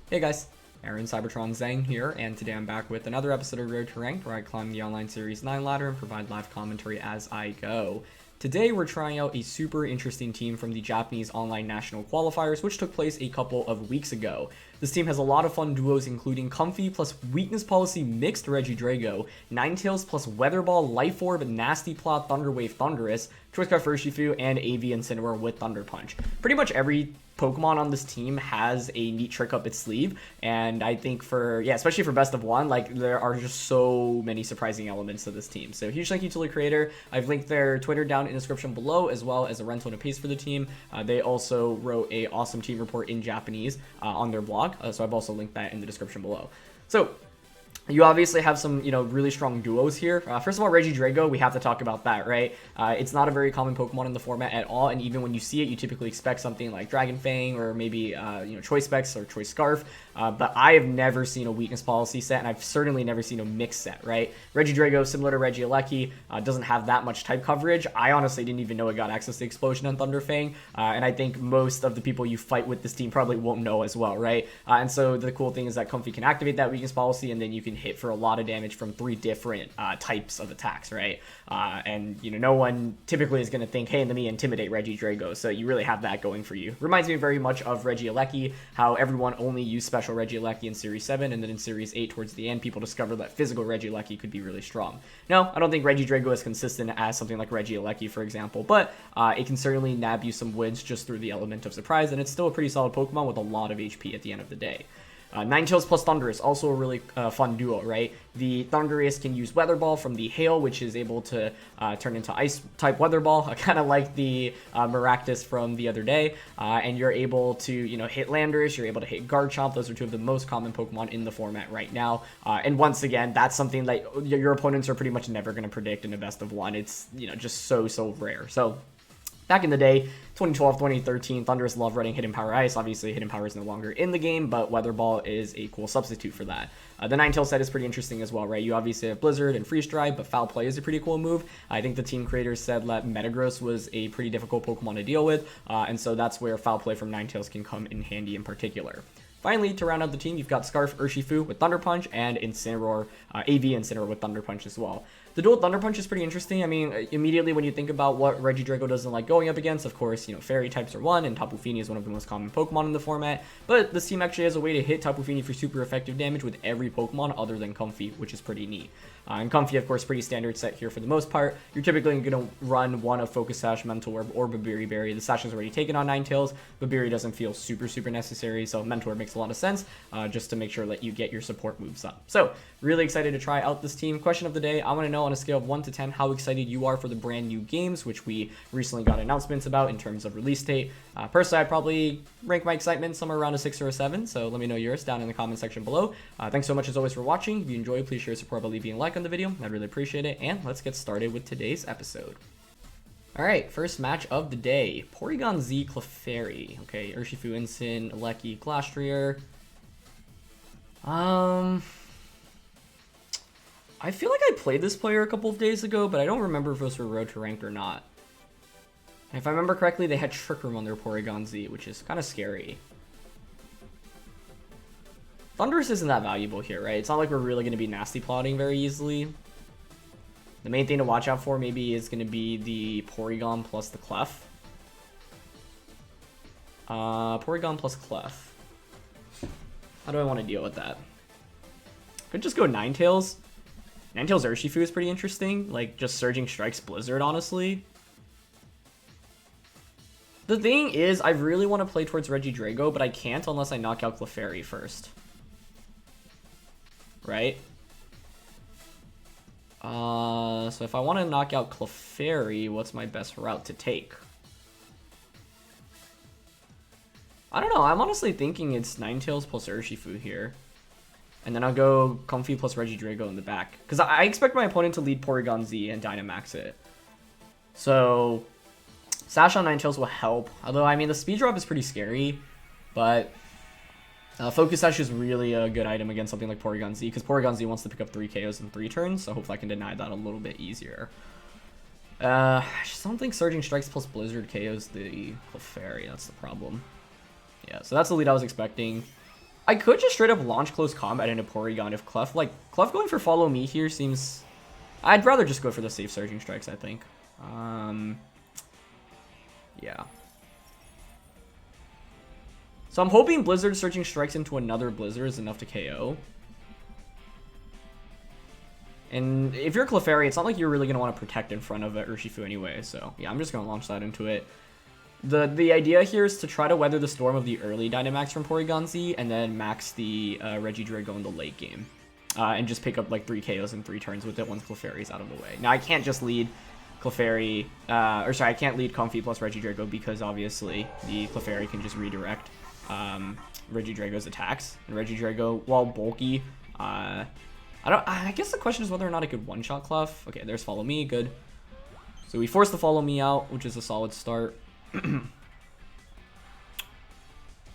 Hey guys, Aaron Cybertron Zhang here, and today I'm back with another episode of Road to Ranked, where I climb the Online Series 9 ladder and provide live commentary as I go. Today we're trying out a super interesting team from the Japanese Online National Qualifiers, which took place a couple of weeks ago. This team has a lot of fun duos, including Comfey plus Weakness Policy Mixed Regidrago, Ninetales plus Weather Ball, Life Orb, Nasty Plot, Thunder Wave Thundurus, Scarf Urshifu, and AV Incineroar with Thunder Punch. Pretty much every Pokemon on this team has a neat trick up its sleeve, and I think especially for best of one, like, there are just so many surprising elements to this team. So huge thank you to the creator. I've linked their Twitter down in the description below, as well as a rental and a paste for the team. They also wrote a awesome team report in Japanese on their blog, so I've also linked that in the description below. So you obviously have some, really strong duos here. First of all, Regidrago, we have to talk about that, right? It's not a very common Pokemon in the format at all, and even when you see it, you typically expect something like Dragon Fang or maybe, Choice Specs or Choice Scarf. But I have never seen a Weakness Policy set, and I've certainly never seen a mix set, right? Regidrago, similar to Regieleki, doesn't have that much type coverage. I honestly didn't even know it got access to Explosion on Thunder Fang, and I think most of the people you fight with this team probably won't know as well, right? And so the cool thing is that Comfey can activate that Weakness Policy, and then you can hit for a lot of damage from 3 different types of attacks, right? And no one typically is going to think, hey, let me intimidate Regidrago, so you really have that going for you. Reminds me very much of Regieleki, how everyone only used special Regieleki in Series 7, and then in Series 8 towards the end, people discovered that physical Regieleki could be really strong. No, I don't think Regidrago is consistent as something like Regieleki, for example, but it can certainly nab you some wins just through the element of surprise, and it's still a pretty solid Pokemon with a lot of HP at the end of the day. Ninetales plus Thundurus, also a really fun duo, right? The Thundurus can use Weather Ball from the Hail, which is able to turn into Ice-type Weather Ball, kind of like the Maractus from the other day, and you're able to, hit Landorus, you're able to hit Garchomp. Those are 2 of the most common Pokemon in the format right now, and once again, that's something that your opponents are pretty much never going to predict in a best of one. It's, just so rare. So back in the day, 2012, 2013, Thundurus loved running Hidden Power Ice. Obviously, Hidden Power is no longer in the game, but Weather Ball is a cool substitute for that. The Ninetales set is pretty interesting as well, right? You obviously have Blizzard and Freeze Dry, but Foul Play is a pretty cool move. I think the team creators said that Metagross was a pretty difficult Pokemon to deal with, and so that's where Foul Play from Ninetales can come in handy in particular. Finally, to round out the team, you've got Scarf Urshifu with Thunder Punch and Incineroar, AV Incineroar with Thunder Punch as well. The dual Thunder Punch is pretty interesting. I mean, immediately when you think about what Regidrago doesn't like going up against, of course, Fairy types are one, and Tapu Fini is one of the most common Pokemon in the format, but this team actually has a way to hit Tapu Fini for super effective damage with every Pokemon other than Comfey, which is pretty neat. And Comfey, of course, pretty standard set here for the most part. You're typically going to run one of Focus Sash, Mental Orb, or Babiri Berry. The Sash is already taken on Ninetales. Babiri doesn't feel super necessary, so Mentor makes a lot of sense, just to make sure that you get your support moves up. So, really excited to try out this team. Question of the day, I want to know on a scale of 1 to 10 how excited you are for the brand new games, which we recently got announcements about in terms of release date. Personally, I'd probably rank my excitement somewhere around a 6 or a 7, so let me know yours down in the comment section below. Thanks so much as always for watching. If you enjoyed, please share your support by leaving a like on the video. I'd really appreciate it, and let's get started with today's episode. Alright, first match of the day. Porygon-Z Clefairy. Okay, Urshifu, Incineroar, Glastrier. I feel like I played this player a couple of days ago, but I don't remember if it was for Road to Ranked or not. And if I remember correctly, they had Trick Room on their Porygon-Z, which is kind of scary. Thundurus isn't that valuable here, right? It's not like we're really going to be nasty plotting very easily. The main thing to watch out for maybe is going to be the Porygon plus the Clef. Porygon plus Clef. How do I want to deal with that? Could just go Ninetales. Ninetales Urshifu is pretty interesting. Like, just Surging Strikes Blizzard, honestly. The thing is, I really want to play towards Regidrago, but I can't unless I knock out Clefairy first. Right? So if I want to knock out Clefairy, what's my best route to take? I don't know. I'm honestly thinking it's Ninetales plus Urshifu here. And then I'll go Comfey plus Regidrago in the back. Because I expect my opponent to lead Porygon-Z and Dynamax it. So Sash on Ninetales will help. Although, I mean, the speed drop is pretty scary. But Focus Sash is really a good item against something like Porygon-Z. Because Porygon-Z wants to pick up 3 KOs in 3 turns. So hopefully I can deny that a little bit easier. I just don't think Surging Strikes plus Blizzard KOs the Clefairy. That's the problem. Yeah, so that's the lead I was expecting. I could just straight up launch close combat into Porygon if Clef going for follow me here seems... I'd rather just go for the safe Surging Strikes, I think. Yeah. So I'm hoping Blizzard Surging Strikes into another Blizzard is enough to KO. And if you're Clefairy, it's not like you're really going to want to protect in front of Urshifu anyway. So yeah, I'm just going to launch that into it. The idea here is to try to weather the storm of the early Dynamax from Porygon-Z and then max the Regidrago in the late game. And just pick up like 3 KOs in 3 turns with it once Clefairy's out of the way. Now I can't just lead Clefairy, I can't lead Comfey plus Regidrago because obviously the Clefairy can just redirect Regidrago's attacks. And Regidrago, while bulky, I guess the question is whether or not it could one-shot Clef. Okay, there's Follow Me, good. So we force the Follow Me out, which is a solid start.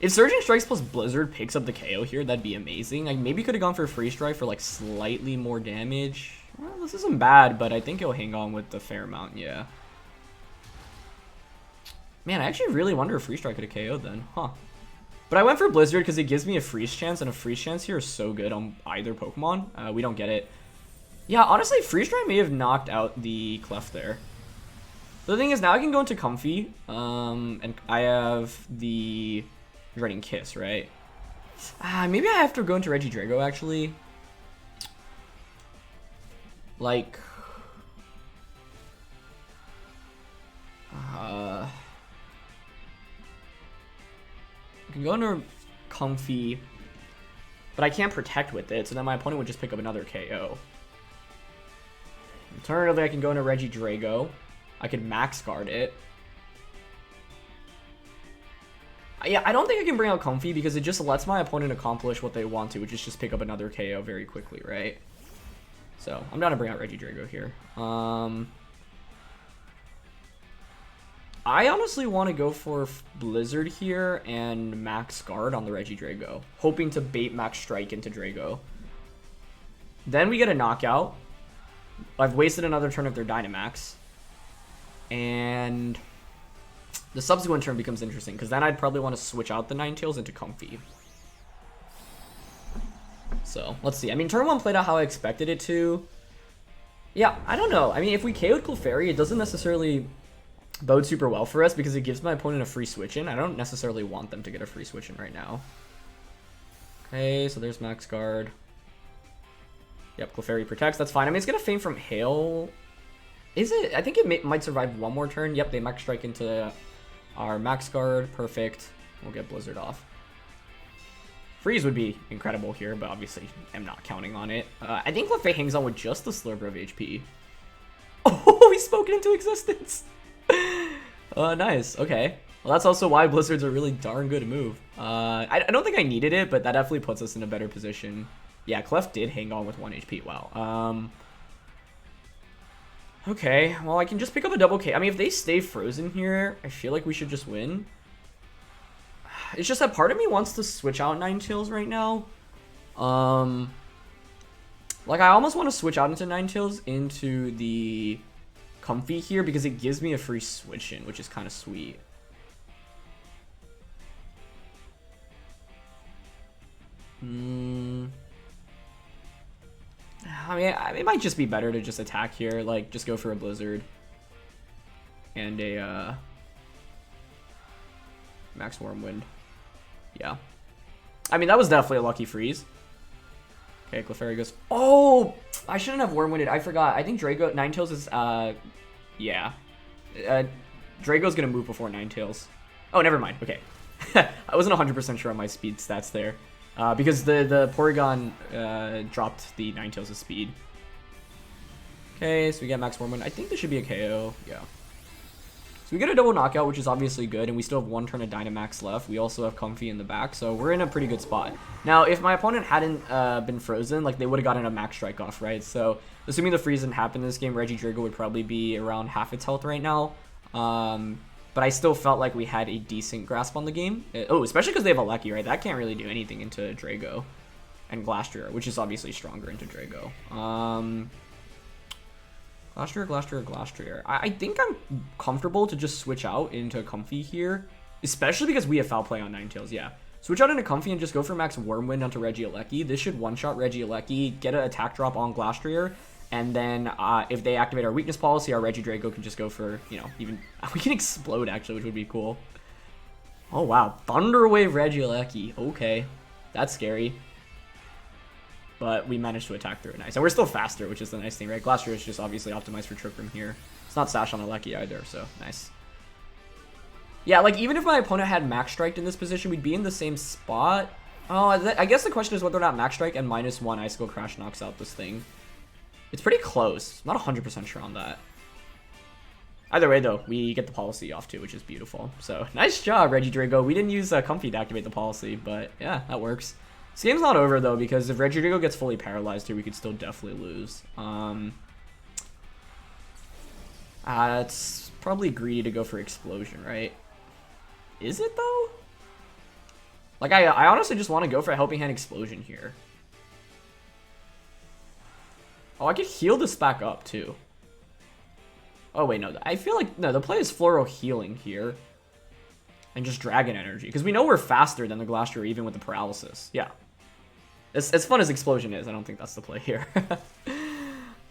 If Surging Strikes plus Blizzard picks up the KO here, that'd be amazing. I maybe could have gone for a Freeze Strike for like slightly more damage. Well, this isn't bad, but I think it'll hang on with the fair amount, yeah. Man, I actually really wonder if Freeze Strike could have KO'd then, huh? But I went for Blizzard because it gives me a Freeze chance, and a Freeze chance here is so good on either Pokemon. We don't get it. Yeah, honestly, Freeze Strike may have knocked out the Clef there. The thing is, now I can go into Comfey, and I have the Dreading Kiss, right? Maybe I have to go into Regidrago, actually. Like... I can go into Comfey, but I can't protect with it, so then my opponent would just pick up another KO. Alternatively, I can go into Regidrago. I could max guard it. Yeah, I don't think I can bring out Comfey because it just lets my opponent accomplish what they want to, which is just pick up another KO very quickly, right? So, I'm down to bring out Regidrago here. I honestly want to go for Blizzard here and max guard on the Regidrago, hoping to bait max strike into Drago. Then we get a knockout. I've wasted another turn of their Dynamax. And the subsequent turn becomes interesting, because then I'd probably want to switch out the Ninetales into Comfey. So, let's see. I mean, turn 1 played out how I expected it to. Yeah, I don't know. I mean, if we KO'd Clefairy, it doesn't necessarily bode super well for us, because it gives my opponent a free switch in. I don't necessarily want them to get a free switch in right now. Okay, so there's max guard. Yep, Clefairy protects. That's fine. I mean, it's going to feign from Hail. Is it? I think it might survive one more turn. Yep, they max strike into our max guard. Perfect. We'll get Blizzard off. Freeze would be incredible here, but obviously I'm not counting on it. I think Clefairy hangs on with just the Slurper of HP. Oh, he's spoken into existence. Nice. Okay. Well, that's also why Blizzard's a really darn good move. I don't think I needed it, but that definitely puts us in a better position. Yeah, Clef did hang on with 1 HP. Wow. Okay, well, I can just pick up a double K. I mean, if they stay frozen here, I feel like we should just win. It's just that part of me wants to switch out Ninetales right now. Like, I almost want to switch out into Ninetales into the Comfey here because it gives me a free switch in, which is kind of sweet. I mean, it might just be better to just attack here, like, just go for a Blizzard. And a, Max Wormwind. Yeah. I mean, that was definitely a lucky freeze. Okay, Clefairy goes... Oh! I shouldn't have Wormwinded. I forgot. I think Ninetales is, yeah. Drago's gonna move before Ninetales. Oh, never mind. Okay. I wasn't 100% sure on my speed stats there. Because the Porygon dropped the Ninetales' speed. Okay, so we get Max Wormwind. I think this should be a KO. Yeah. So we get a double knockout, which is obviously good, and we still have 1 turn of Dynamax left. We also have Comfey in the back, so we're in a pretty good spot. Now, if my opponent hadn't been frozen, like, they would have gotten a Max Strike off, right? So, assuming the freeze didn't happen in this game, Regidrago would probably be around half its health right now. But I still felt like we had a decent grasp on the game. Oh, especially because they have a Lucky, right? That can't really do anything into Drago. And Glastrier, which is obviously stronger into Drago. Glastrier. I think I'm comfortable to just switch out into Comfey here. Especially because we have Foul Play on Ninetales, yeah. switch out into Comfey and just go for max Wormwind onto Regieleki. This should one-shot Regieleki, get an attack drop on Glastrier, and then if they activate our Weakness Policy, our Regidrago can just go for, you know, even... We can explode, actually, which would be cool. Oh, wow. Thunder Wave Regieleki. Okay. That's scary. But we managed to attack through it. Nice. And we're still faster, which is the nice thing, right? Glastrier is just obviously optimized for Trick Room here. It's not Sash on Eleki either, so nice. Yeah, like, even if my opponent had Max Strike in this position, we'd be in the same spot. Oh, I guess the question is whether or not Max Strike and -1 Icicle Crash knocks out this thing. It's pretty close. I'm not 100% sure on that. Either way, though, we get the policy off too, which is beautiful. So, nice job, Regidrago. We didn't use Comfey to activate the policy, but yeah, that works. This game's not over, though, because if Regidrago gets fully paralyzed here, we could still definitely lose. It's probably greedy to go for Explosion, right? Is it, though? Like, I honestly just want to go for a Helping Hand Explosion here. Oh, I could heal this back up, too. Oh, wait, no. I feel like, no, the play is Floral Healing here. And just Dragon Energy. Because we know we're faster than the Glastrier, even with the Paralysis. Yeah. As fun as Explosion is, I don't think that's the play here.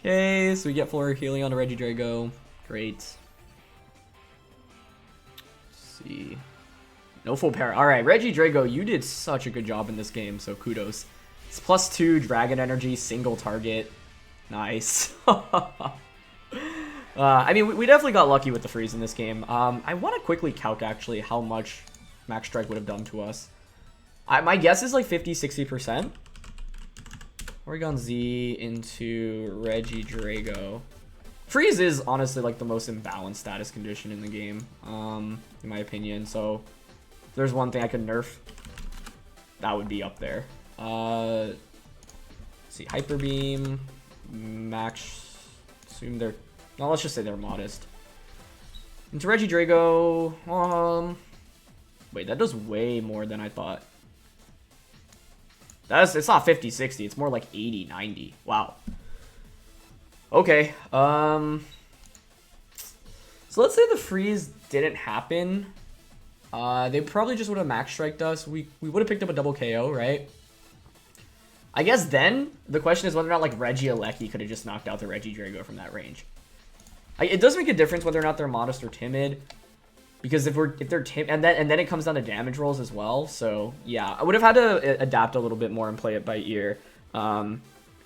Okay, so we get Floral Healing onto Regidrago. Great. Let's see. No full para. Alright, Regidrago, you did such a good job in this game, so kudos. It's +2 Dragon Energy, single target. Nice. I mean, we definitely got lucky with the freeze in this game. I want to quickly calc, actually, how much Max Strike would have done to us. My guess is like 50-60%. Porygon-Z into Regidrago. Freeze is honestly like the most imbalanced status condition in the game, in my opinion. So if there's one thing I could nerf, that would be up there. Let's see, Hyper Beam, Max. Assume they're. No, let's just say they're modest. Into Regidrago. Wait, that does way more than I thought. It's not 50-60, it's more like 80-90. Wow. Okay. So let's say the freeze didn't happen. They probably just would have Max Striked us. We would have picked up a double KO, right? I guess then the question is whether or not like Regieleki could have just knocked out the Regidrago from that range. It does make a difference whether or not they're modest or timid, because if they're timid, and then it comes down to damage rolls as well. So yeah, I would have had to adapt a little bit more and play it by ear.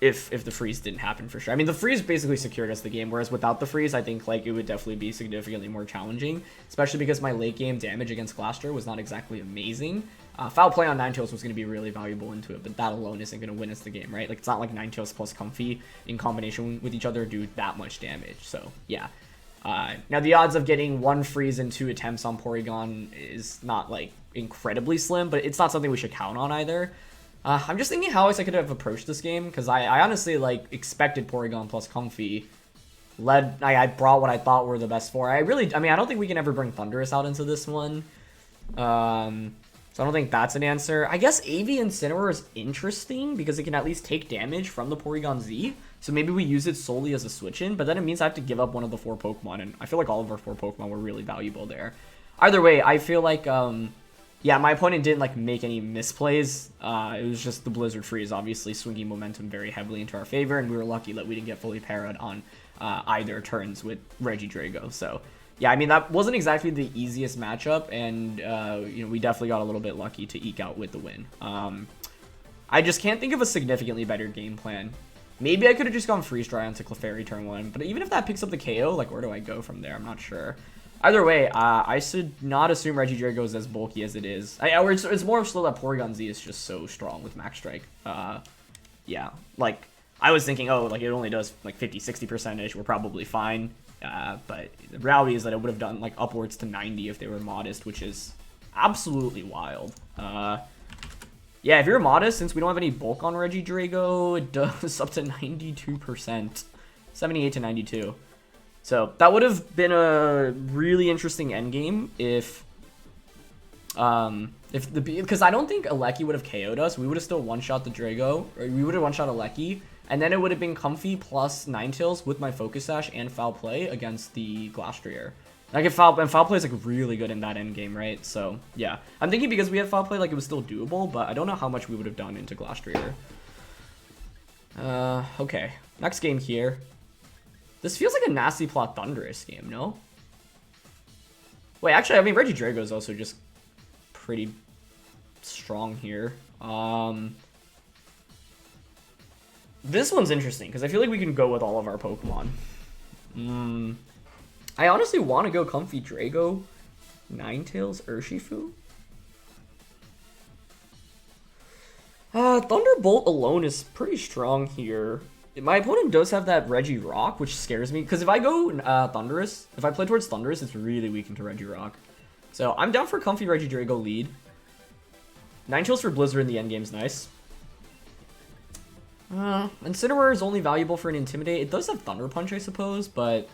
If the freeze didn't happen for sure. I mean, the freeze basically secured us the game, whereas without the freeze, I think like it would definitely be significantly more challenging, especially because my late game damage against Glastrier was not exactly amazing. Foul play on Ninetales was going to be really valuable into it, but that alone isn't going to win us the game, right? Like, it's not like Ninetales plus Comfey in combination with each other do that much damage. So yeah. Now the odds of getting one freeze in 2 attempts on Porygon is not like incredibly slim, but it's not something we should count on either. I'm just thinking how else I could have approached this game, because I honestly like expected Porygon plus Comfey. I brought what I thought were the best 4. I don't think we can ever bring Thundurus out into this one. So I don't think that's an answer. I guess AV Incineroar is interesting because it can at least take damage from the Porygon-Z. So maybe we use it solely as a switch-in, but then it means I have to give up one of the 4 Pokemon, and I feel like all of our 4 Pokemon were really valuable there. Either way, I feel like, yeah, my opponent didn't like make any misplays. It was just the Blizzard Freeze obviously swinging momentum very heavily into our favor, and we were lucky that we didn't get fully parried on either turns with Regidrago. So yeah, I mean, that wasn't exactly the easiest matchup, and you know, we definitely got a little bit lucky to eke out with the win. I just can't think of a significantly better game plan. Maybe I could have just gone Freeze Dry onto Clefairy turn 1, but even if that picks up the KO, like, where do I go from there? I'm not sure. Either way, I should not assume Regidrago is as bulky as it is. It's more so that Porygon-Z is just so strong with Max Strike. Yeah, like, I was thinking, oh, like, it only does, like, 50-60%, we're probably fine. But the reality is that it would have done, like, upwards to 90 if they were modest, which is absolutely wild. Yeah, if you're modest, since we don't have any bulk on Regidrago, it does up to 92%. 78 to 92. So that would have been a really interesting endgame if because I don't think Eleki would have KO'd us. We would have still one-shot the Drago, or we would have one-shot Eleki, and then it would have been Comfey plus Ninetales with my Focus Sash and Foul Play against the Glastrier. Like if foul play is like really good in that end game, right? So yeah, I'm thinking because we had foul play, like it was still doable, but I don't know how much we would have done into Glastrier. Okay, next game here. This feels like a nasty plot Thundurus game, no? Wait, actually, I mean Regidrago is also just pretty strong here. This one's interesting because I feel like we can go with all of our Pokemon. I honestly want to go Comfey Drago, Ninetales, Urshifu. Thunderbolt alone is pretty strong here. My opponent does have that Regirock, which scares me. Because if I go Thundurus, if I play towards Thundurus, it's really weak into Regirock. So I'm down for Comfey Regidrago lead. Ninetales for Blizzard in the endgame's nice. Incineroar is only valuable for an Intimidate. It does have Thunder Punch, I suppose, but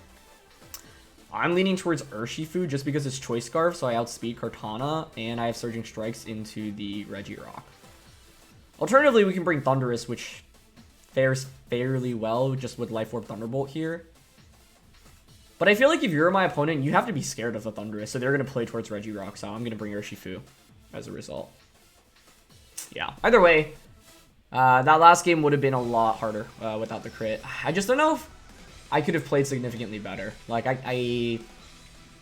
I'm leaning towards Urshifu just because it's Choice Scarf, so I outspeed Kartana, and I have Surging Strikes into the Regirock. Alternatively, we can bring Thundurus, which fares fairly well just with Life Orb Thunderbolt here. But I feel like if you're my opponent, you have to be scared of the Thundurus, so they're going to play towards Regirock, so I'm going to bring Urshifu as a result. Yeah, either way, that last game would have been a lot harder without the crit. I just don't know if I could have played significantly better. Like, I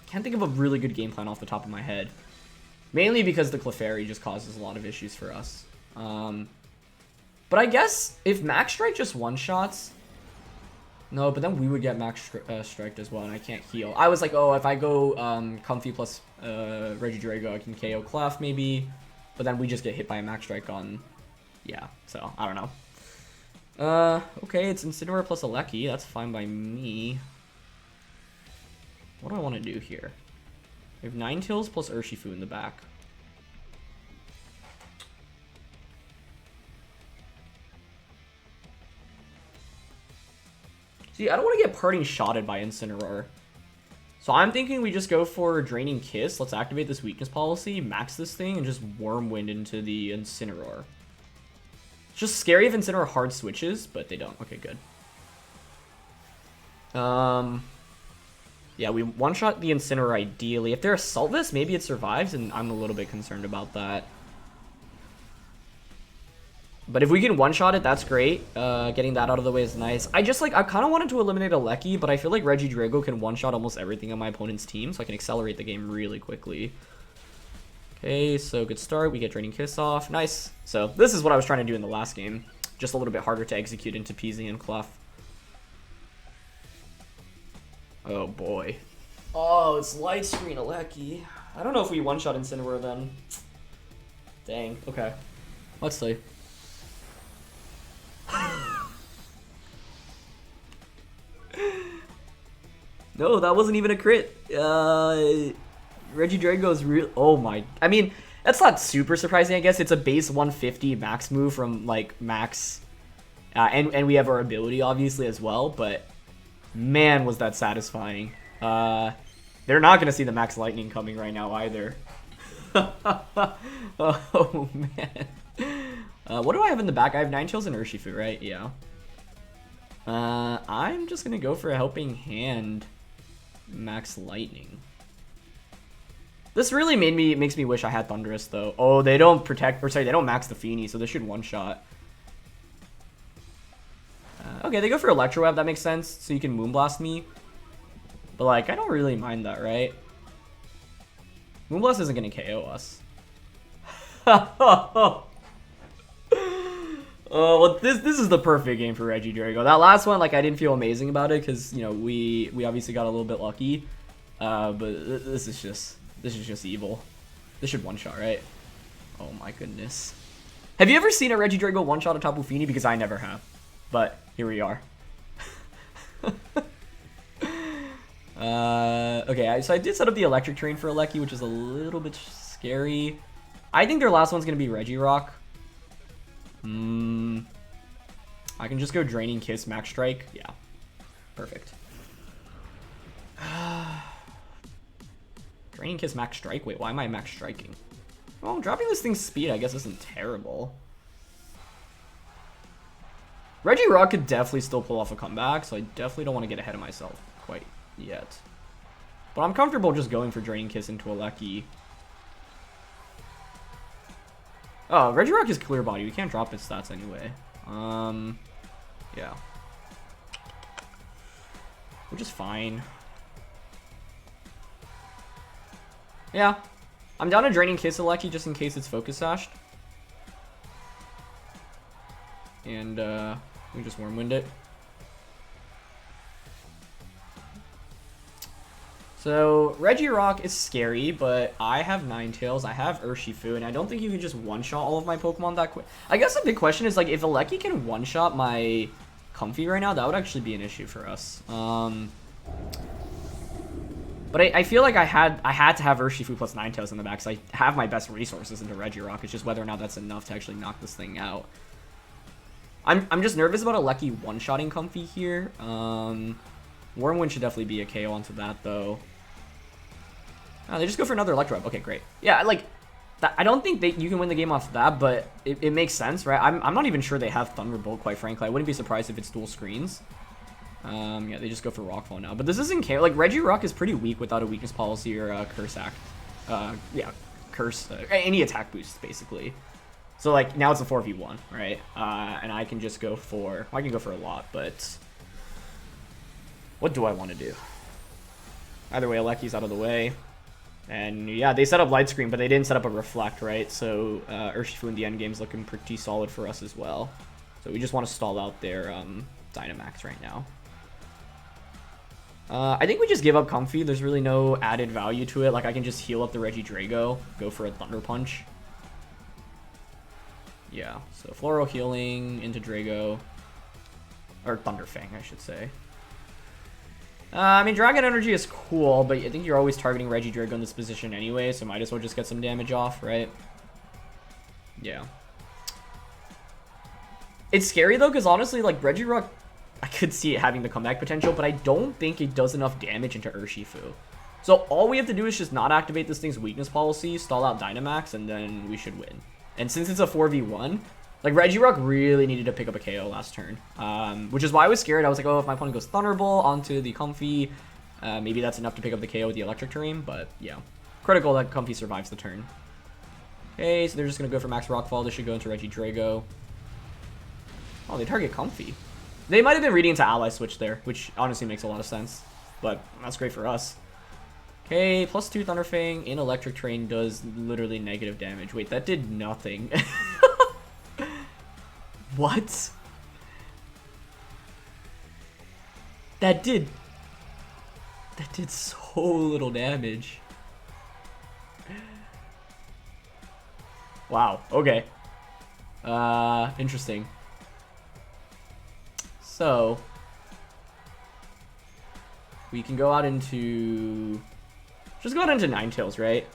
can't think of a really good game plan off the top of my head. Mainly because the Clefairy just causes a lot of issues for us. But I guess if Max Strike just one-shots... No, but then we would get Max Striked as well, and I can't heal. I was like, oh, if I go Comfey plus Regidrago, I can KO Clef maybe. But then we just get hit by a Max Strike on... Yeah, so, I don't know. Okay, it's Incineroar plus Regieleki. That's fine by me. What do I want to do here? We have Ninetales plus Urshifu in the back. See, I don't want to get parting shotted by Incineroar. So I'm thinking we just go for Draining Kiss. Let's activate this Weakness Policy, max this thing, and just Wormwind into the Incineroar. It's just scary if Incineroar hard switches, but they don't. Okay, good. Yeah, we one-shot the Incineroar ideally. If they're Assault Vest, maybe it survives, and I'm a little bit concerned about that. But if we can one-shot it, that's great. Getting that out of the way is nice. I kind of wanted to eliminate Regieleki, but I feel like Regidrago can one-shot almost everything on my opponent's team, so I can accelerate the game really quickly. Okay, so good start. We get Draining Kiss off. Nice. So this is what I was trying to do in the last game. Just a little bit harder to execute into PZ and Clef. Oh, boy. Oh, it's Light Screen Regieleki. I don't know if we one-shot Incineroar then. Dang. Okay. Let's see. No, that wasn't even a crit. Regidrago's real. Oh my. I mean, that's not super surprising, I guess. It's a base 150 max move from, like, max. And we have our ability, obviously, as well. But, man, was that satisfying. They're not going to see the max lightning coming right now, either. Oh, man. What do I have in the back? I have Ninetales and Urshifu, right? Yeah. I'm just going to go for a Helping Hand max lightning. This really makes me wish I had Thundurus, though. Oh, they don't protect, or sorry, they don't max the Fini, so this should one-shot. Okay, they go for Electro Web, that makes sense, so you can Moonblast me. But, like, I don't really mind that, right? Moonblast isn't going to KO us. Oh, well, this is the perfect game for Regidrago. That last one, like, I didn't feel amazing about it, because, you know, we obviously got a little bit lucky. But this is just evil. This should one-shot, right? Oh my goodness. Have you ever seen a Regidrago one-shot a Tapu Fini? Because I never have. But here we are. Okay, so I did set up the Electric Terrain for Regieleki, which is a little bit scary. I think their last one's going to be Regirock. I can just go Draining Kiss, Max Strike. Yeah, perfect. Draining Kiss, Max Strike? Wait, why am I Max Striking? Well, dropping this thing's speed, I guess, isn't terrible. Regirock could definitely still pull off a comeback, so I definitely don't want to get ahead of myself quite yet. But I'm comfortable just going for Draining Kiss into Regieleki. Oh, Regirock is Clear Body. We can't drop its stats anyway. Yeah. Which is fine. Yeah. I'm down to Draining Kiss Regieleki just in case it's Focus Sashed. And, we just Wormwind it. So, Regirock is scary, but I have Ninetales, I have Urshifu, and I don't think you can just one-shot all of my Pokemon that quick. I guess the big question is, like, if Regieleki can one-shot my Comfey right now, that would actually be an issue for us. But I feel like I had to have Urshifu plus Ninetales in the back, because I have my best resources into Regirock. It's just whether or not that's enough to actually knock this thing out. I'm just nervous about Regieleki one-shotting Comfey here. Wormwind should definitely be a KO onto that, though. Oh, they just go for another Electro. Okay, great. Yeah, like, that, I don't think you can win the game off that, but it makes sense, right? I'm not even sure they have Thunderbolt, quite frankly. I wouldn't be surprised if it's dual screens. Yeah, they just go for Rockfall now. But this isn't KO. Like, Regirock is pretty weak without a Weakness Policy or a Curse Act. Yeah, Curse. Any attack boosts, basically. So, like, now it's a 4v1, right? And I can just go for... Well, I can go for a lot, but... What do I want to do? Either way, Aleki's out of the way. And yeah, they set up Light Screen, but they didn't set up a Reflect, right? So Urshifu in the end game's looking pretty solid for us as well. So we just want to stall out their Dynamax right now. I think we just give up Comfey. There's really no added value to it. Like, I can just heal up the Regidrago, go for a Thunder Punch. Yeah, so Floral Healing into Drago. Or Thunder Fang, I should say. I mean, Dragon Energy is cool, but I think you're always targeting Regidrago in this position anyway, so might as well just get some damage off, right? Yeah. It's scary, though, because honestly, like, Regirock, I could see it having the comeback potential, but I don't think it does enough damage into Urshifu. So all we have to do is just not activate this thing's Weakness Policy, stall out Dynamax, and then we should win. And since it's a 4v1... Like, Regirock really needed to pick up a KO last turn, which is why I was scared. I was like, oh, if my opponent goes Thunderbolt onto the Comfey, maybe that's enough to pick up the KO with the Electric Terrain, but yeah. Critical that Comfey survives the turn. Okay, so they're just going to go for Max Rockfall. This should go into Regidrago. Oh, they target Comfey. They might have been reading into Ally Switch there, which honestly makes a lot of sense, but that's great for us. Okay, +2 Thunder Fang in Electric Terrain does literally negative damage. Wait, that did nothing. What? That did so little damage. Wow, okay. Interesting. So, we can go out into... Just go out into Ninetales, right?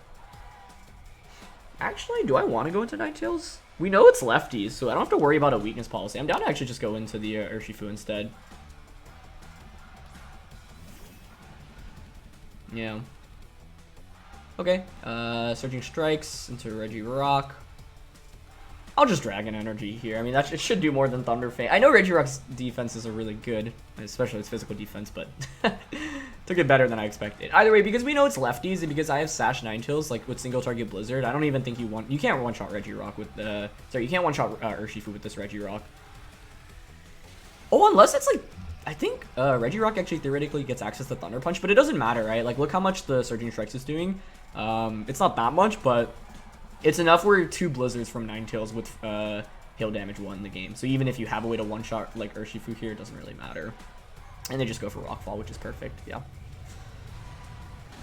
Actually, do I want to go into Ninetales? We know it's lefties, so I don't have to worry about a Weakness Policy. I'm down to actually just go into the Urshifu instead. Yeah. Okay. Surging Strikes into Regirock. I'll just Dragon Energy here. I mean, it should do more than Thunder Fang. I know Regirock's defenses are really good, especially its physical defense, but took it better than I expected. Either way, because we know it's lefties, and because I have Sash Ninetales, like with single target Blizzard, I don't even think you can't one-shot Regirock with the... Sorry, you can't one-shot Urshifu with this Regirock. Oh, unless it's like... I think Regirock actually theoretically gets access to Thunder Punch, but it doesn't matter, right? Like, look how much the Surging Strikes is doing. It's not that much, but... It's enough where 2 Blizzards from Ninetales with hail damage won the game. So even if you have a way to one-shot like Urshifu here, it doesn't really matter. And they just go for Rockfall, which is perfect. Yeah.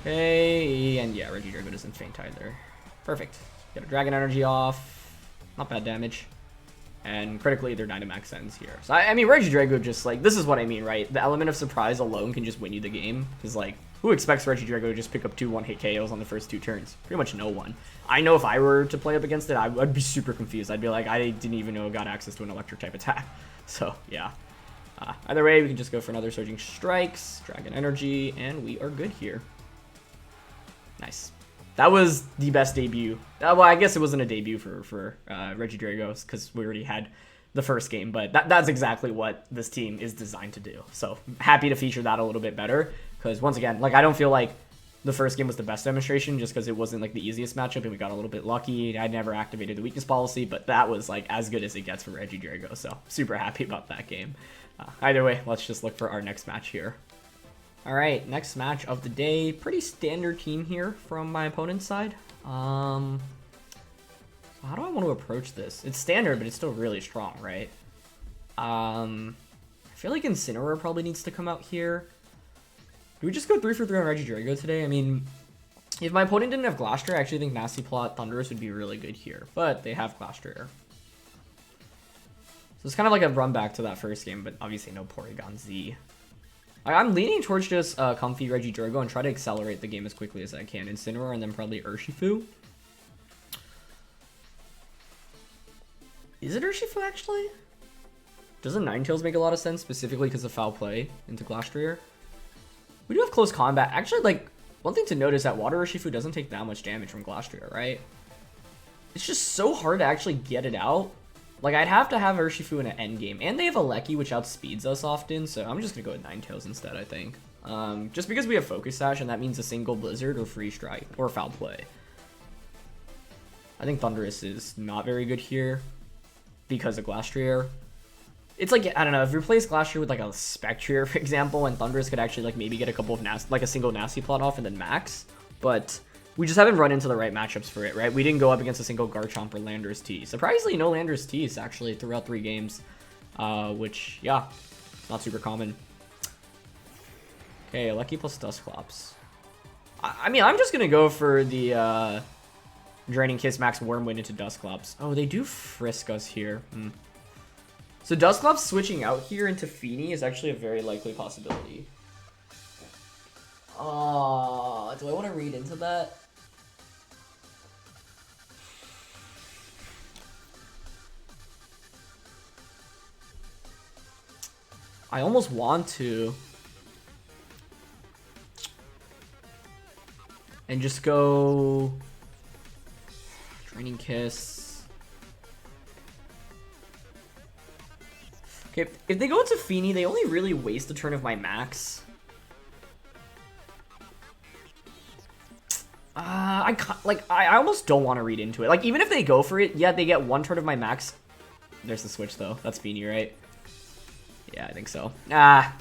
Okay, and yeah, Regidrago doesn't faint either. Perfect. Get a Dragon Energy off. Not bad damage. And critically, their Dynamax ends here. So, I mean, Regidrago just, like, this is what I mean, right? The element of surprise alone can just win you the game. Because, like, who expects Regidrago to just pick up 2 one-hit KOs on the first 2 turns? Pretty much no one. I know if I were to play up against it, I'd be super confused. I'd be like, I didn't even know it got access to an Electric-type attack. So, yeah. Either way, we can just go for another Surging Strikes, Dragon Energy, and we are good here. Nice. That was the best debut. Well, I guess it wasn't a debut for Regidrago because we already had the first game, but that's exactly what this team is designed to do. So happy to feature that a little bit better because once again, like I don't feel like the first game was the best demonstration just because it wasn't like the easiest matchup and we got a little bit lucky. I never activated the weakness policy, but that was like as good as it gets for Regidrago, so super happy about that game. Either way, let's just look for our next match here. All right, next match of the day. Pretty standard team here from my opponent's side. How do I want to approach this? It's standard, but it's still really strong, right? I feel like Incineroar probably needs to come out here. Do we just go 3 for 3 on Regidrago today? I mean, if my opponent didn't have Glastrier, I actually think Nasty Plot Thundurus would be really good here. But they have Glastrier. So it's kind of like a run back to that first game, but obviously no Porygon-Z. I'm leaning towards just Comfey Regidrago and try to accelerate the game as quickly as I can. Incineroar and then probably Urshifu. Is it Urshifu actually? Doesn't Ninetales make a lot of sense, specifically because of foul play into Glastrier? We do have close combat. Actually, like, one thing to note is that Water Urshifu doesn't take that much damage from Glastrier, right? It's just so hard to actually get it out. Like, I'd have to have Urshifu in an endgame. And they have Regieleki, which outspeeds us often, so I'm just going to go with Ninetales instead, I think. Just because we have Focus Sash, and that means a single Blizzard or Free Strike, or Foul Play. I think Thundurus is not very good here because of Glastrier. It's like, I don't know, if you replace Glastrier with like a Spectrier, for example, and Thundurus could actually like maybe get a couple of like a single Nasty Plot off and then max, but we just haven't run into the right matchups for it, right? We didn't go up against a single Garchomp or Landorus-T. Surprisingly, no Landorus-T's actually throughout 3 games, which, yeah, not super common. Okay, Regieleki plus Dusclops. I mean, I'm just going to go for the Draining Kiss max Wormwind into Dusclops. Oh, they do Frisk us here. So Dusclops switching out here into Fini is actually a very likely possibility. Do I want to read into that? I almost want to. And just go Draining Kiss. Okay, if they go into Fini, they only really waste a turn of my max. I almost don't want to read into it. Like, even if they go for it, yeah, they get 1 turn of my max. There's the switch, though. That's Fini, right? Yeah, I think so. I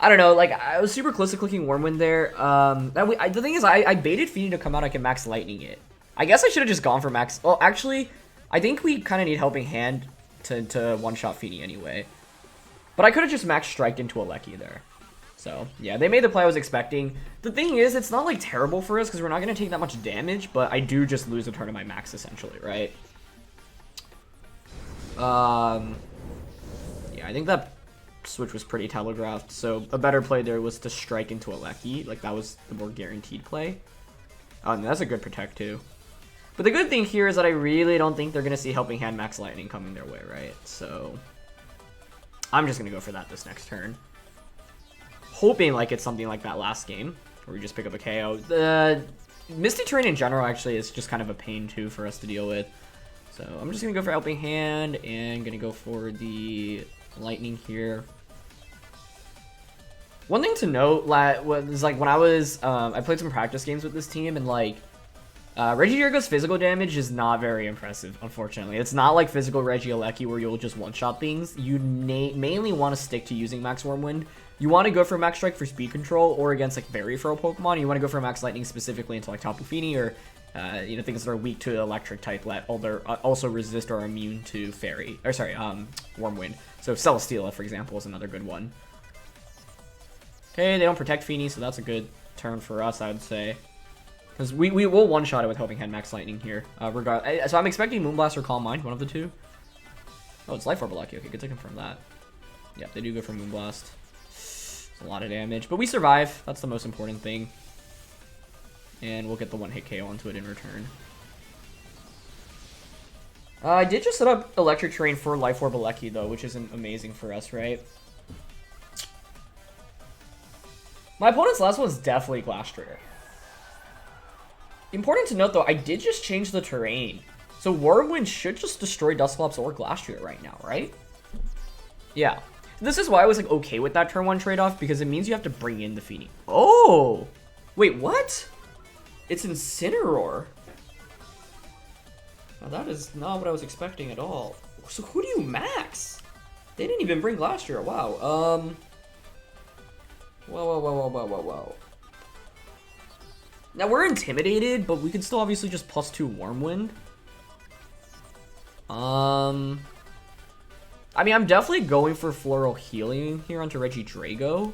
don't know. Like, I was super close to clicking Wormwind there. The thing is, I baited Fini to come out. I can max Lightning it. I guess I should have just gone for max. Well, actually, I think we kind of need Helping Hand to one-shot Fini anyway. But I could have just max striked into a Regieleki there. So, yeah, they made the play I was expecting. The thing is, it's not, like, terrible for us because we're not going to take that much damage, but I do just lose a turn of my max, essentially, right? Yeah, I think that switch was pretty telegraphed, so a better play there was to strike into a Regieleki. Like, that was the more guaranteed play. And that's a good protect, too. But the good thing here is that I really don't think they're going to see Helping Hand max Lightning coming their way, right? So, I'm just going to go for that this next turn. Hoping like it's something like that last game, where we just pick up a KO. The Misty Terrain in general actually is just kind of a pain too for us to deal with. So I'm just gonna go for Helping Hand and gonna go for the Lightning here. One thing to note was like when I was I played some practice games with this team and like Regidrago's physical damage is not very impressive, unfortunately. It's not like physical Regieleki where you'll just one-shot things. You mainly want to stick to using Max Wormwind. You want to go for Max Strike for speed control or against like very feral Pokemon. You want to go for Max Lightning specifically into like Tapu Fini or you know, things that are weak to electric type that also resist or are immune to fairy or sorry Wormwind. So Celesteela, for example, is another good one. Okay, they don't protect Fini, so that's a good turn for us, I would say. Because we will one-shot it with Helping Hand Max Lightning here. So I'm expecting Moonblast or Calm Mind, one of the two. Oh, it's Life Orb Regieleki. Okay, good to confirm that. Yep, they do go for Moonblast. It's a lot of damage, but we survive. That's the most important thing. And we'll get the one-hit KO onto it in return. I did just set up Electric Terrain for Life Orb Regieleki, though, which isn't amazing for us, right? My opponent's last one was definitely Glastrier. Important to note, though, I did just change the terrain. So Wormwind should just destroy Dusclops or Glastrier right now, right? Yeah. This is why I was like okay with that turn 1 trade-off, because it means you have to bring in the Fini. Oh! Wait, what? It's Incineroar. Now that is not what I was expecting at all. So who do you max? They didn't even bring Glastrier. Wow. Whoa. Now we're intimidated, but we could still obviously just +2 Wormwind. I mean, I'm definitely going for Floral Healing here onto Regidrago.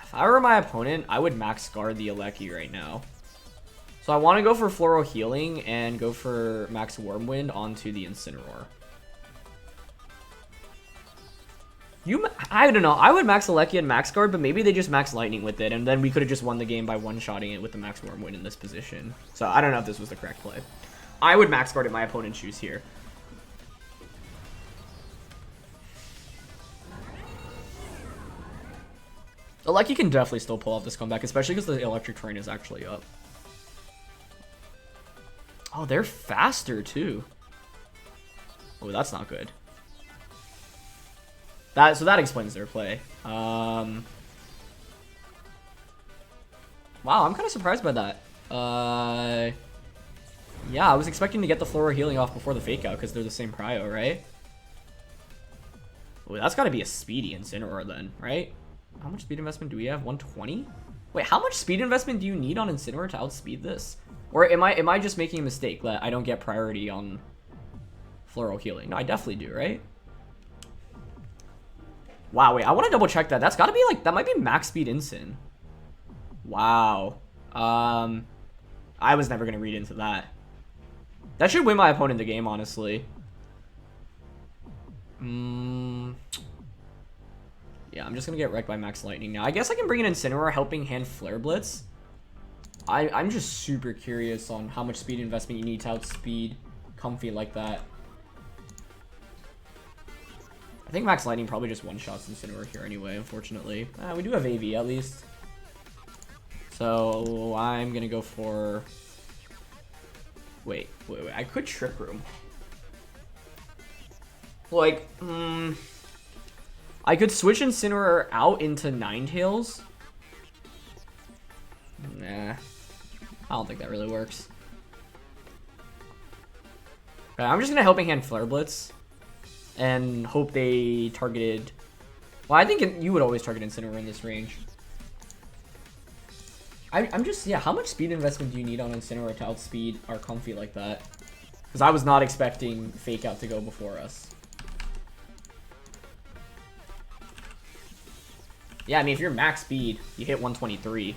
If I were my opponent, I would max guard the Gieleki right now. So I want to go for Floral Healing and go for max Wormwind onto the Incineroar. I don't know. I would max Gieleki and max guard, but maybe they just max Lightning with it, and then we could have just won the game by one-shotting it with the max Wormwind in this position. So I don't know if this was the correct play. I would max guard at my opponent's shoes here. Gieleki can definitely still pull off this comeback, especially because the electric terrain is actually up. Oh, they're faster too. Oh, that's not good. So that explains their play. Wow, I'm kind of surprised by that. Yeah, I was expecting to get the Floral Healing off before the Fake Out because they're the same prio, right? Oh, that's got to be a speedy Incineroar then, right? How much speed investment do we have? 120? Wait, how much speed investment do you need on Incineroar to outspeed this? Or am I just making a mistake that I don't get priority on Floral Healing? No, I definitely do, right? Wow, wait, I want to double check that. That's got to be like, that might be max speed Incin. Wow. I was never going to read into that. That should win my opponent the game, honestly. Yeah, I'm just going to get wrecked by max Lightning now. I guess I can bring in Incineroar, helping hand Flare Blitz. I'm just super curious on how much speed investment you need to outspeed Comfey like that. I think max Lightning probably just one-shots Incineroar here anyway, unfortunately. We do have AV at least. So I'm going to go for... Wait. I could Trick Room. Like, I could switch Incineroar out into Ninetales. Nah. I don't think that really works. Okay, I'm just going to Helping Hand Flare Blitz. And hope they targeted... Well, I think you would always target Incineroar in this range. I'm just... Yeah, how much speed investment do you need on Incineroar to outspeed our Comfey like that? Because I was not expecting Fake Out to go before us. Yeah, I mean, if you're max speed, you hit 123.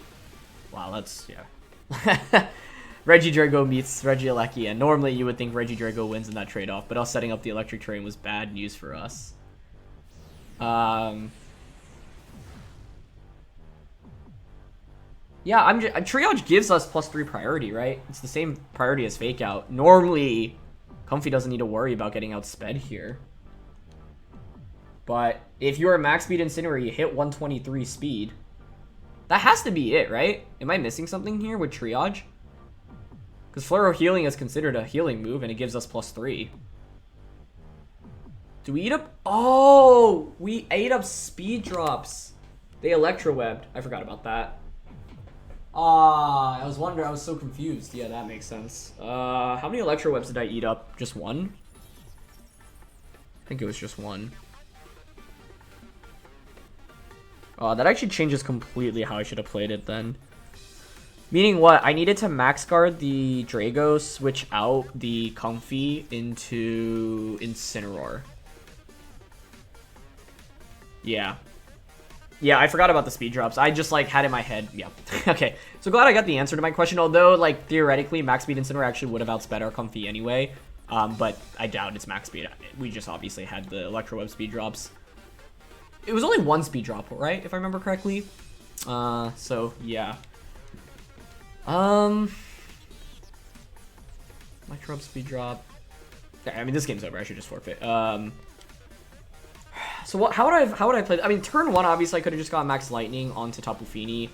Wow, that's... Yeah. Regidrago meets Regieleki, and normally you would think Regidrago wins in that trade-off, but us setting up the electric terrain was bad news for us. Yeah, Triage gives us +3 priority, right? It's the same priority as Fake Out. Normally, Comfey doesn't need to worry about getting outsped here. But if you're a max speed Incineroar, you hit 123 speed. That has to be it, right? Am I missing something here with Triage? Because Floral Healing is considered a healing move, and it gives us +3. Do we eat up? Oh, we ate up speed drops. They electrowebbed. I forgot about that. I was wondering. I was so confused. Yeah, that makes sense. How many electrowebs did I eat up? Just one? I think it was just one. That actually changes completely how I should have played it then. Meaning what? I needed to max guard the Drago, switch out the Comfey into Incineroar. Yeah. Yeah, I forgot about the speed drops. I just, like, had in my head. Yeah. Okay. So glad I got the answer to my question. Although, like, theoretically, max speed Incineroar actually would have outsped our Comfey anyway. But I doubt it's max speed. We just obviously had the Electroweb speed drops. It was only one speed drop, right? If I remember correctly. So, yeah. Electroweb speed drop. Okay, I mean, this game's over. I should just forfeit. So what? How would I play? I mean, turn one, obviously, I could have just got Max Lightning onto Tapu Fini.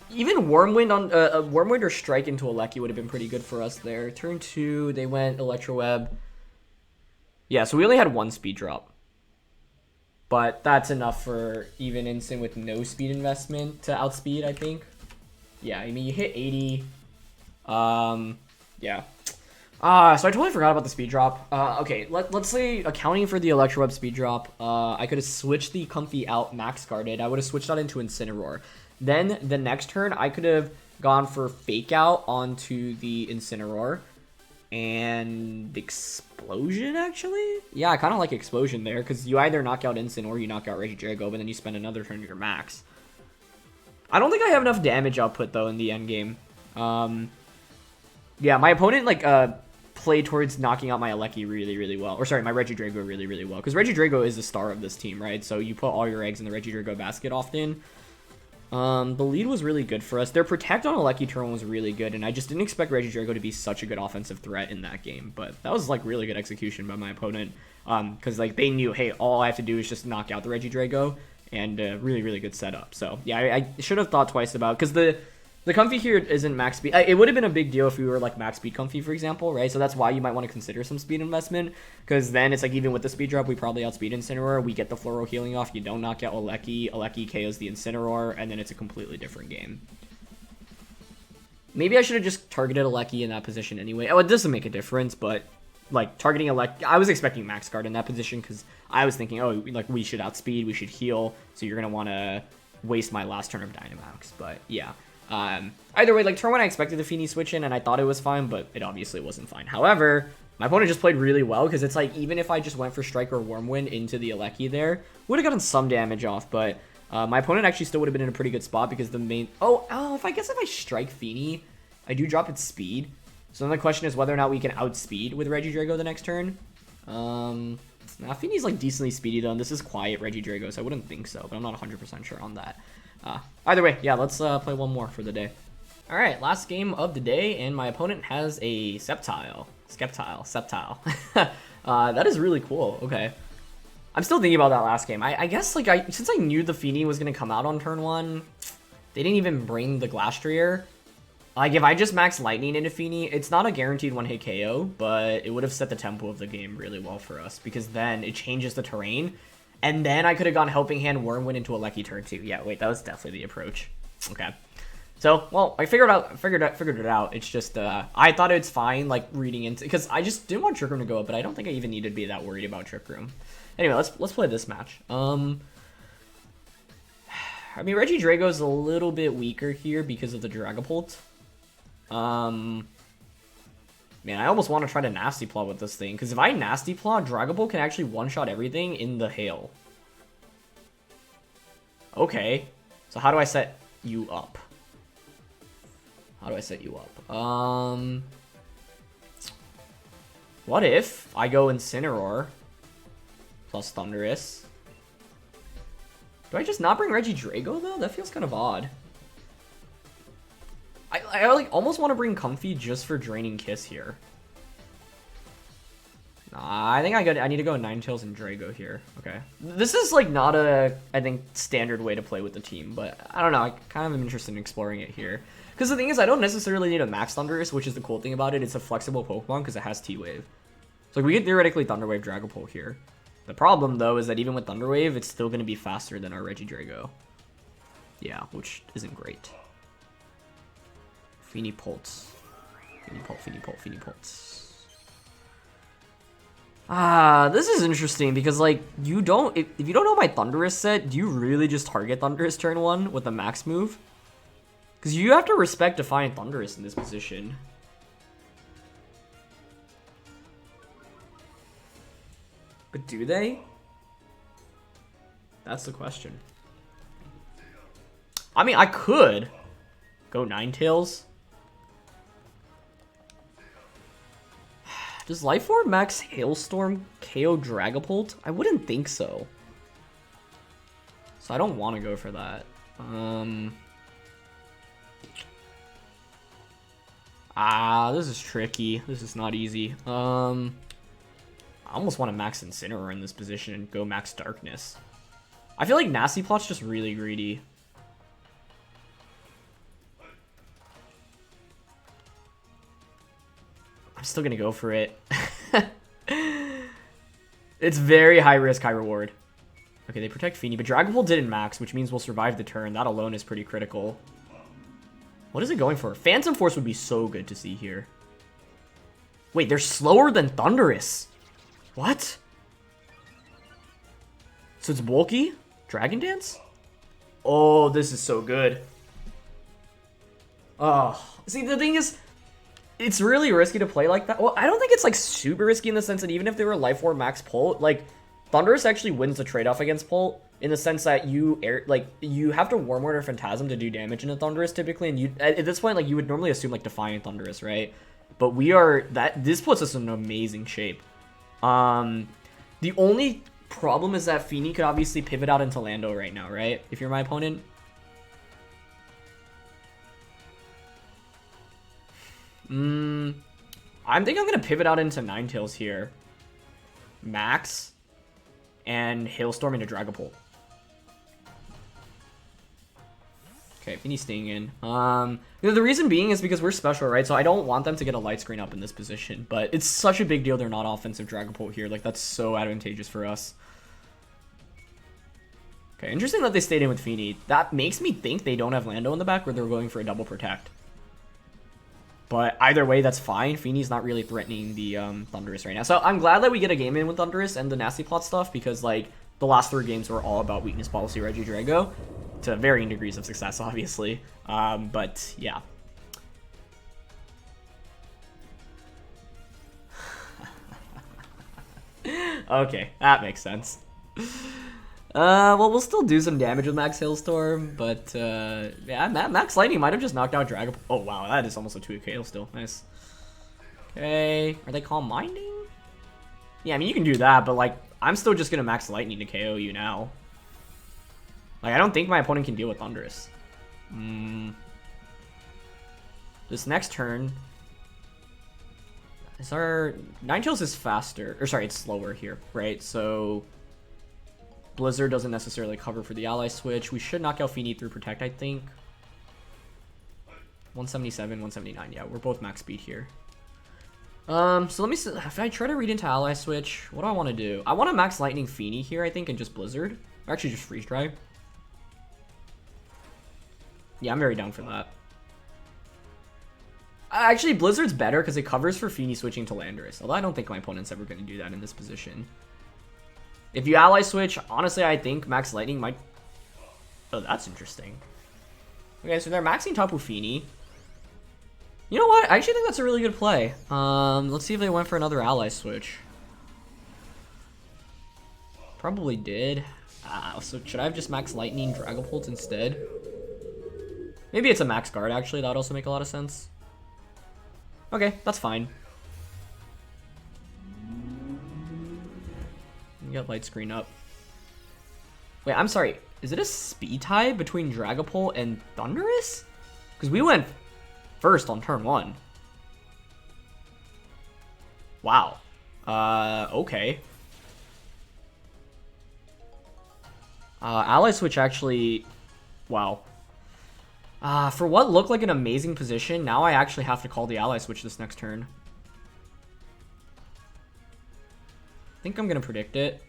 Even Wormwind on Wormwind or Strike into Gieleki would have been pretty good for us there. Turn two, they went Electroweb. Yeah, so we only had one speed drop. But that's enough for even Incin with no speed investment to outspeed, I think. Yeah, I mean, you hit 80. Yeah. So I totally forgot about the speed drop. Okay, let's say, accounting for the Electroweb speed drop, I could have switched the Comfey out max guarded. I would have switched that into Incineroar. Then, the next turn, I could have gone for Fake Out onto the Incineroar. And Explosion, actually? Yeah, I kind of like Explosion there, because you either knock out Incin or you knock out Regidrago, but then you spend another turn to your max. I don't think I have enough damage output, though, in the endgame. Yeah, my opponent, like, played towards knocking out my Aleki really, really well. Or, sorry, my Regidrago really, really well. Because Regidrago is the star of this team, right? So you put all your eggs in the Regidrago basket often. The lead was really good for us. Their Protect on Aleki turn was really good, and I just didn't expect Regidrago to be such a good offensive threat in that game. But that was, like, really good execution by my opponent. Because, like, they knew, hey, all I have to do is just knock out the Regidrago, and really, really good setup. So, yeah, I should have thought twice about it, because the Comfey here isn't max speed. It would have been a big deal if we were like max speed Comfey, for example, right? So that's why you might want to consider some speed investment, because then it's like even with the speed drop, we probably outspeed Incineroar. We get the Floral Healing off. You don't knock out Aleki. Aleki KOs the Incineroar, and then it's a completely different game. Maybe I should have just targeted Aleki in that position anyway. Oh, it doesn't make a difference, but like targeting Aleki, I was expecting max guard in that position because I was thinking, oh, like we should outspeed, we should heal, so you're gonna want to waste my last turn of Dynamax. But yeah. Either way, like turn 1 I expected the Fini switch in and I thought it was fine, but it obviously wasn't fine. However, my opponent just played really well because it's like even if I just went for Strike or Wormwind into the Aleki there, would have gotten some damage off, but my opponent actually still would have been in a pretty good spot because the main... if I Strike Fini, I do drop its speed. So then the question is whether or not we can outspeed with Regidrago the next turn. Fini's like decently speedy though, and this is quiet Regidrago, so I wouldn't think so, but I'm not 100% sure on that. Either way, yeah, let's play one more for the day. Alright, last game of the day, and my opponent has a Sceptile. Sceptile. That is really cool. Okay. I'm still thinking about that last game. I guess, like, since I knew the Fini was going to come out on turn 1, they didn't even bring the Glastrier. Like, if I just max Lightning into Fini, it's not a guaranteed one-hit KO, but it would have set the tempo of the game really well for us, because then it changes the terrain. And then I could have gone Helping Hand Wormwind into Aleki turn 2. Yeah, wait, that was definitely the approach. Okay. So, well, I figured it out. It's just, I thought it's fine, like, reading into... Because I just didn't want Trick Room to go up, but I don't think I even needed to be that worried about Trick Room. Anyway, let's play this match. I mean, Regidrago's a little bit weaker here because of the Dragapult. Man, I almost want to try to Nasty Claw with this thing, because if I Nasty Claw, Dragapult can actually one-shot everything in the hail. Okay, so how do I set you up? What if I go Incineroar plus Thundurus? Do I just not bring Regidrago, though? That feels kind of odd. I like almost want to bring Comfey just for Draining Kiss here. Nah, I think I need to go Ninetales and Drago here. Okay. This is like not a, I think, standard way to play with the team, but I don't know. I kind of am interested in exploring it here. Because the thing is, I don't necessarily need a Max Thundurus, which is the cool thing about it. It's a flexible Pokemon because it has T-Wave. So we could theoretically Thunder Wave Dragapult here. The problem, though, is that even with Thunder Wave, it's still going to be faster than our Regidrago. Yeah, which isn't great. Fini Pulse. Fini Pulse. This is interesting because, like, if you don't know my Thundurus set, do you really just target Thundurus turn 1 with a max move? Because you have to respect Defiant Thundurus in this position. But do they? That's the question. I mean, I could go Ninetales. Does Life Orb max Hailstorm KO Dragapult? I wouldn't think so. So I don't want to go for that. This is tricky. This is not easy. I almost want to max Incineroar in this position and go max Darkness. I feel like Nasty Plot's just really greedy. I'm still gonna go for it. It's very high risk, high reward. Okay, Okay, they protect Fini, but Dragapult didn't max, which means we'll survive the turn. That alone is pretty critical. What is it going for? Phantom Force would be so good to see here. Wait, they're slower than Thundurus. What? So it's bulky? Dragon Dance? Oh, this is so good. Oh, see, the thing is, it's really risky to play like that. Well, I don't think it's like super risky in the sense that even if they were Life Orb max Pult, like Thundurus actually wins the trade-off against Pult in the sense that you have to Warm Order Phantasm to do damage into Thundurus typically, and you at this point like you would normally assume like Defiant Thundurus, right? But this puts us in an amazing shape. The only problem is that Fini could obviously pivot out into Lando right now, right? If you're my opponent. I think I'm gonna pivot out into Ninetales here. Max and Hailstorm into Dragapult. Okay, Fini's staying in. The reason being is because we're special, right? So I don't want them to get a light screen up in this position, but it's such a big deal they're not offensive Dragapult here. Like, that's so advantageous for us. Okay, interesting that they stayed in with Fini. That makes me think they don't have Lando in the back, or they're going for a double protect. But either way, that's fine. Fini's not really threatening the Thundurus right now. So I'm glad that we get a game in with Thundurus and the Nasty Plot stuff, because like the last 3 games were all about Weakness Policy Regidrago, to varying degrees of success, obviously. But yeah. Okay, that makes sense. Well, we'll still do some damage with Max Hailstorm, but yeah, Max Lightning might have just knocked out Dragapult. Oh wow, that is almost a 2 KO still. Nice. Okay, are they Calm Minding? Yeah, I mean you can do that, but like I'm still just gonna Max Lightning to KO you now. Like I don't think my opponent can deal with Thundurus. This next turn, is our Ninetales is faster, or sorry, it's slower here, right? So Blizzard doesn't necessarily cover for the ally switch. We should knock out Fini through Protect, I think. 177, 179. Yeah, we're both max speed here. So let me see. If I try to read into ally switch, what do I want to do? I want to max Lightning Fini here, I think, and just Blizzard. Or actually just Freeze Dry. Yeah, I'm very down for that. Actually, Blizzard's better because it covers for Fini switching to Landorus. Although I don't think my opponent's ever going to do that in this position. If you ally switch, honestly, I think Max Lightning might... Oh, that's interesting. Okay, so they're maxing Tapu Fini. You know what? I actually think that's a really good play. Let's see if they went for another ally switch. Probably did. So should I have just Max Lightning Dragapult instead? Maybe it's a Max Guard, actually. That would also make a lot of sense. Okay, that's fine. Get light screen up. Wait, I'm sorry. Is it a speed tie between Dragapult and Thundurus? Because we went first on turn 1. Wow. Okay. Ally switch actually... Wow. For what looked like an amazing position, now I actually have to call the ally switch this next turn. I think I'm gonna predict it.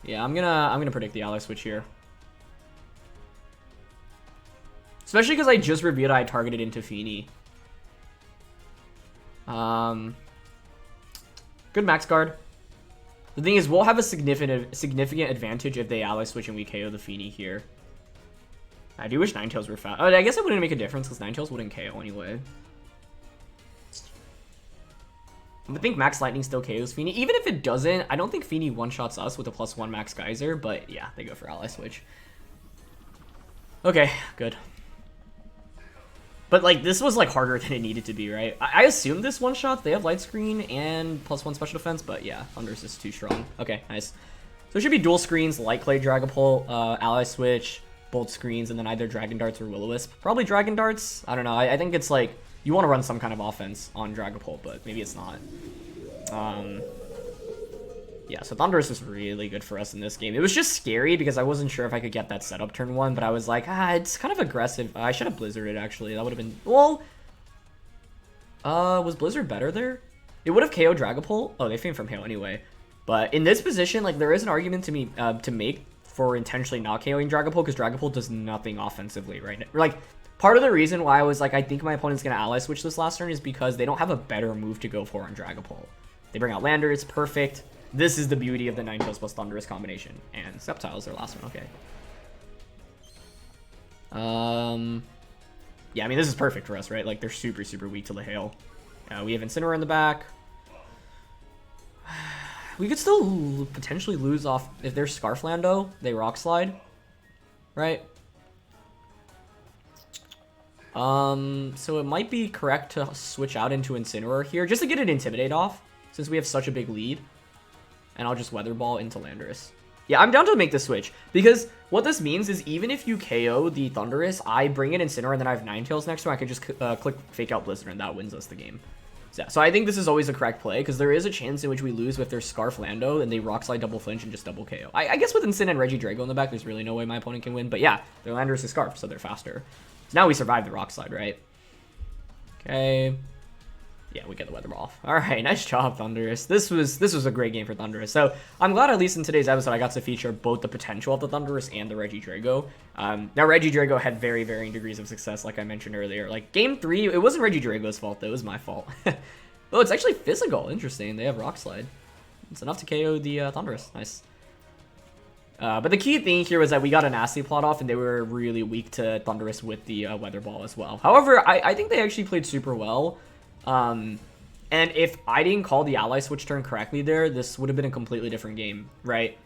Yeah, I'm gonna predict the ally switch here. Especially because I just revealed I targeted into Fini. Good max guard. The thing is, we'll have a significant advantage if they ally switch and we KO the Fini here. I do wish Ninetales were fast. Oh, I guess it wouldn't make a difference because Ninetales wouldn't KO anyway. I think Max Lightning still KOs Fini. Even if it doesn't, I don't think Fini one-shots us with a +1 Max Geyser, but yeah, they go for ally switch. Okay, good. But like, this was like harder than it needed to be, right? I assume this one-shot, they have light screen and +1 special defense, but yeah, Thundurus is too strong. Okay, nice. So it should be dual screens, Light Clay, Dragapult, ally switch, bolt screens, and then either Dragon Darts or Will-O-Wisp. Probably Dragon Darts. I don't know. I think it's like, you want to run some kind of offense on Dragapult, but maybe it's not. Yeah, so Thundurus is really good for us in this game. It was just scary because I wasn't sure if I could get that setup turn 1, but I was like, it's kind of aggressive. I should have Blizzarded, actually. That would have been... Well, was Blizzard better there? It would have KO'd Dragapult. Oh, they faint from hail anyway. But in this position, like, there is an argument to me to make for intentionally not KOing Dragapult, because Dragapult does nothing offensively right now. Like, part of the reason why I was like, I think my opponent's going to ally switch this last turn is because they don't have a better move to go for on Dragapult. They bring out Landorus, perfect. This is the beauty of the Ninetales plus Thundurus combination. And Sceptile is their last one, okay. Yeah, I mean, this is perfect for us, right? Like, they're super, super weak to the hail. We have Incineroar in the back. We could still potentially lose off if there's Scarf Lando, they Rock Slide, right? So it might be correct to switch out into Incineroar here, just to get an Intimidate off, since we have such a big lead. And I'll just Weather Ball into Landorus. Yeah, I'm down to make the switch, because what this means is even if you KO the Thundurus, I bring in Incineroar and then I have Ninetales next to him, I can just click Fake Out Blizzard and that wins us the game. So I think this is always a correct play, because there is a chance in which we lose with their Scarf Lando and they Rock Slide double flinch and just double KO. I guess with Incin and Regidrago in the back, there's really no way my opponent can win, but yeah, their Landorus is Scarf, so they're faster. So now we survive the Rock Slide, right? Okay. Yeah, we get the Weather Ball. All right, nice job, Thundurus. This was a great game for Thundurus. So I'm glad at least in today's episode I got to feature both the potential of the Thundurus and the Regidrago. Now Regidrago had very varying degrees of success, like I mentioned earlier. Like game 3, it wasn't Regidrago's fault though; it was my fault. Oh, it's actually physical. Interesting. They have Rock Slide. It's enough to KO the Thundurus. Nice. But the key thing here was that we got a nasty plot off, and they were really weak to Thundurus with the Weather Ball as well. However, I think they actually played super well. And if I didn't call the ally switch turn correctly there, this would have been a completely different game, right?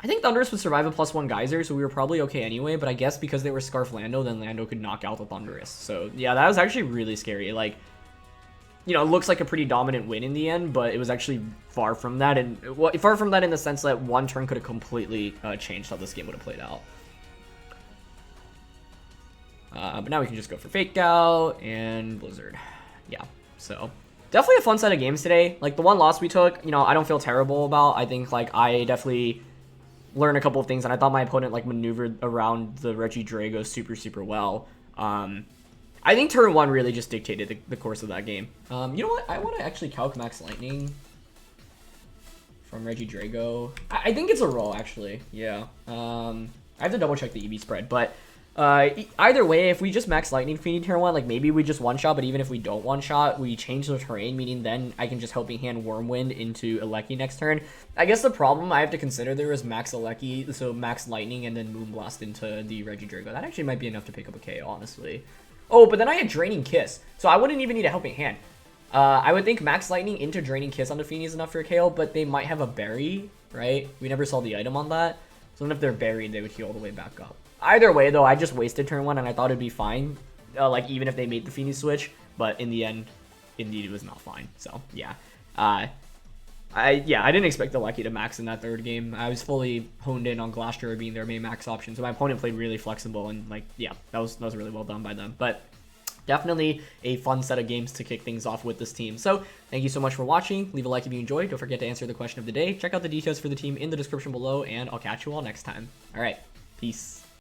I think Thundurus would survive a +1 Geyser, so we were probably okay anyway, but I guess because they were Scarf Lando, then Lando could knock out the Thundurus. So yeah, that was actually really scary. Like, you know, it looks like a pretty dominant win in the end, but it was actually far from that, and far from that in the sense that one turn could have completely changed how this game would have played out. But now we can just go for Fake Out and Blizzard. Yeah, so definitely a fun set of games today. Like the one loss we took, you know, I don't feel terrible about. I think like I definitely learned a couple of things, and I thought my opponent like maneuvered around the Regidrago super, super well. I think turn 1 really just dictated the course of that game. You know what? I want to actually calc Max Lightning from Regidrago. I think it's a roll, actually. Yeah. I have to double check the EV spread, but either way, if we just Max Lightning Fini turn 1, like maybe we just one-shot, but even if we don't one-shot, we change the terrain, meaning then I can just Helping Hand Wormwind into Eleki next turn. I guess the problem I have to consider there is Max Eleki, so Max Lightning and then Moonblast into the Regidrago. That actually might be enough to pick up a KO, honestly. Oh, but then I had Draining Kiss, so I wouldn't even need a Helping Hand. I would think Max Lightning into Draining Kiss onto Fini is enough for a KO, but they might have a Berry, right? We never saw the item on that. So then if they're buried, they would heal all the way back up. Either way, though, I just wasted turn 1, and I thought it'd be fine, like, even if they made the Fini switch. But in the end, indeed, it was not fine. So, yeah. I didn't expect the Eleki to max in that third game. I was fully honed in on Glastrier being their main max option, so my opponent played really flexible, and, like, yeah, that was really well done by them. But definitely a fun set of games to kick things off with this team. So, thank you so much for watching. Leave a like if you enjoyed. Don't forget to answer the question of the day. Check out the details for the team in the description below, and I'll catch you all next time. All right, peace.